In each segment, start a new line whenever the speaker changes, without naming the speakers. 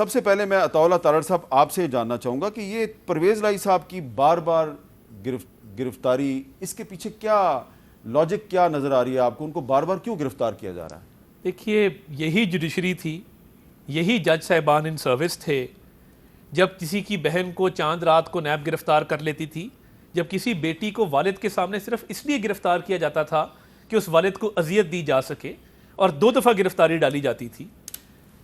सबसे पहले मैं अताउल्लाह तारड़ साहब आपसे जानना चाहूँगा कि ये परवेज़ लाई साहब की बार बार गिरफ्तारी, इसके पीछे क्या लॉजिक क्या नज़र आ रही है आपको? उनको बार बार क्यों गिरफ्तार किया जा रहा है?
देखिए, यही जुडिशरी थी, यही जज साहिबान इन सर्विस थे। जब किसी की बहन को चांद रात को नैब गिरफ्तार कर लेती थी, जब किसी बेटी को वालिद के सामने सिर्फ इसलिए गिरफ्तार किया जाता था कि उस वालिद को अजियत दी जा सके, और 2 दफ़ा गिरफ्तारी डाली जाती थी।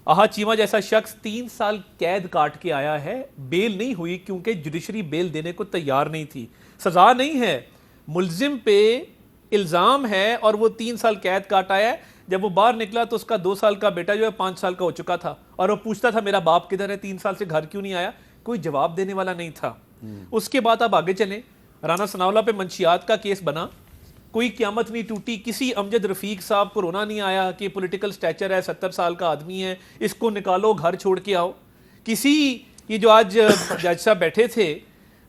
आहा चीमा जैसा शख्स 3 साल कैद काट के आया है, बेल नहीं हुई क्योंकि जुडिशरी बेल देने को तैयार नहीं थी। सज़ा नहीं है, मुलजिम पे इल्ज़ाम है और वो 3 साल कैद काट आया है। जब वो बाहर निकला तो उसका 2 साल का बेटा जो है 5 साल का हो चुका था, और वो पूछता था मेरा बाप किधर है, 3 साल से घर क्यों नहीं आया? कोई जवाब देने वाला नहीं था। उसके बाद आप आगे चलें, राना सनाउल्लाह पे मंशियात का केस बना, कोई क़यामत नहीं टूटी। किसी अमजद रफ़ीक साहब को रोना नहीं आया कि पॉलिटिकल स्टैचर है, 70 साल का आदमी है, इसको निकालो, घर छोड़ के आओ। किसी ये जो आज जज साहब बैठे थे,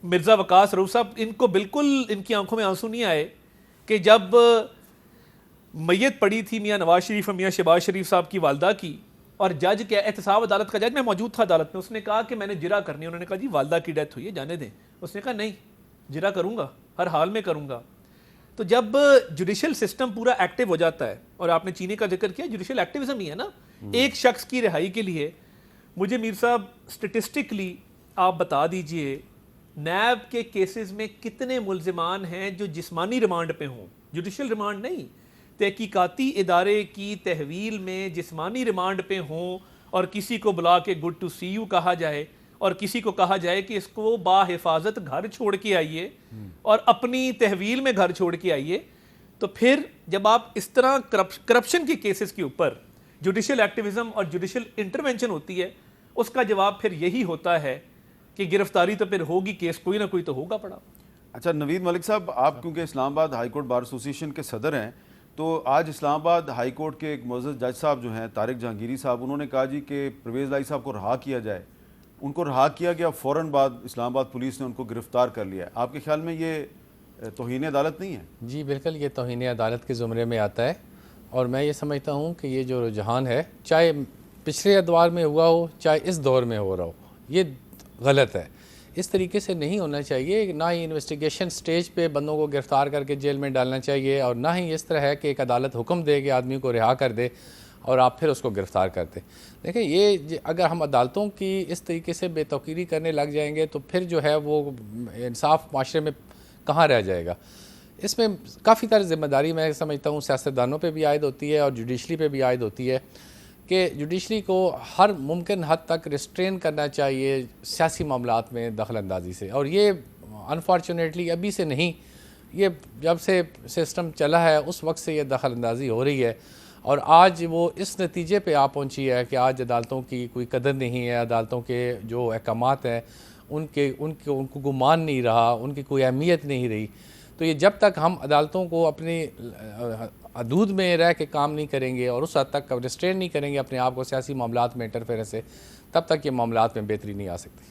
मिर्ज़ा वकास रऊफ़ साहब, इनको बिल्कुल इनकी आंखों में आंसू नहीं आए कि जब मैयत पड़ी थी मियाँ नवाज शरीफ और मियाँ शहबाज शरीफ साहब की वालदा की, और जज क्या, एहतसाब अदालत का जज, मैं मौजूद था अदालत में, उसने कहा कि मैंने जिरा करनी है। उन्होंने कहा जी वालदा की डेथ हुई है, जाने दें। उसने कहा नहीं, जिरा करूँगा, हर हाल में करूँगा। तो जब जुडिशल सिस्टम पूरा एक्टिव हो जाता है, और आपने चीनी का जिक्र किया, जुडिशल एक्टिविज्म ही है ना, एक शख्स की रिहाई के लिए। मुझे मीर साहब स्टेटिस्टिकली आप बता दीजिए, नैब के केसेस में कितने मुल्जिमान हैं जो जिस्मानी रिमांड पे हों, जुडिशल रिमांड नहीं, तहकीकाती इदारे की तहवील में जिस्मानी रिमांड पे हों, और किसी को बुला के गुड टू सी यू कहा जाए, और किसी को कहा जाए कि इसको बाहिफाजत घर छोड़ के आइए और अपनी तहवील में घर छोड़ के आइए। तो फिर जब आप इस तरह करप्शन के केसेस के ऊपर जुडिशल एक्टिविज्म और जुडिशल इंटरवेंशन होती है, उसका जवाब फिर यही होता है कि गिरफ्तारी तो फिर होगी, केस कोई ना कोई तो होगा पड़ा।
अच्छा नवीद मलिक साहब, आप क्योंकि Islamabad high court bar association के सदर हैं, तो आज इस्लामाबाद हाई कोर्ट के एक मुअज़्ज़ज़ जज साहब जो हैं तारिक जहांगीरी साहब, उन्होंने कहा जी कि परवेज़ लाई साहब को रहा किया जाए। उनको रहा किया गया, फ़ौरन बाद इस्लामाबाद पुलिस ने उनको गिरफ़्तार कर लिया। आपके ख्याल में ये तौहीन अदालत नहीं है?
जी बिल्कुल, ये तौहीन अदालत के ज़ुमरे में आता है, और मैं ये समझता हूँ कि ये जो रुझान है, चाहे पिछले अदवार में हुआ हो, चाहे इस दौर में हो रहा हो, ये गलत है। इस तरीके से नहीं होना चाहिए। ना ही इन्वेस्टिगेशन स्टेज पे बंदों को गिरफ़्तार करके जेल में डालना चाहिए, और ना ही इस तरह है कि एक अदालत हुक्म दे कि आदमी को रिहा कर दे और आप फिर उसको गिरफ़्तार करते। देखिए, ये अगर हम अदालतों की इस तरीके से बेतौकीरी करने लग जाएंगे तो फिर जो है वो इंसाफ माशरे में कहाँ रह जाएगा। इसमें काफ़ी तरह ज़िम्मेदारी मैं समझता हूँ सियासतदानों पे भी आयद होती है और जुडिशरी पे भी आयद होती है कि जुडिशरी को हर मुमकिन हद तक रिस्ट्रेन करना चाहिए सियासी मामलात में दखल अंदाजी से। और ये अनफॉर्चुनेटली अभी से नहीं, ये जब से सिस्टम चला है उस वक्त से ये दखल अंदाजी हो रही है, और आज वो इस नतीजे पे आ पहुंची है कि आज अदालतों की कोई कदर नहीं है, अदालतों के जो अहकामात हैं उनको गुमान नहीं रहा, उनकी कोई अहमियत नहीं रही। तो ये जब तक हम अदालतों को अपनी हदूद में रह के काम नहीं करेंगे और उस हद तक रिस्ट्रेन नहीं करेंगे अपने आप को सियासी मामलात में इंटरफेरेंस से, तब तक ये मामलात में बेहतरी नहीं आ सकती।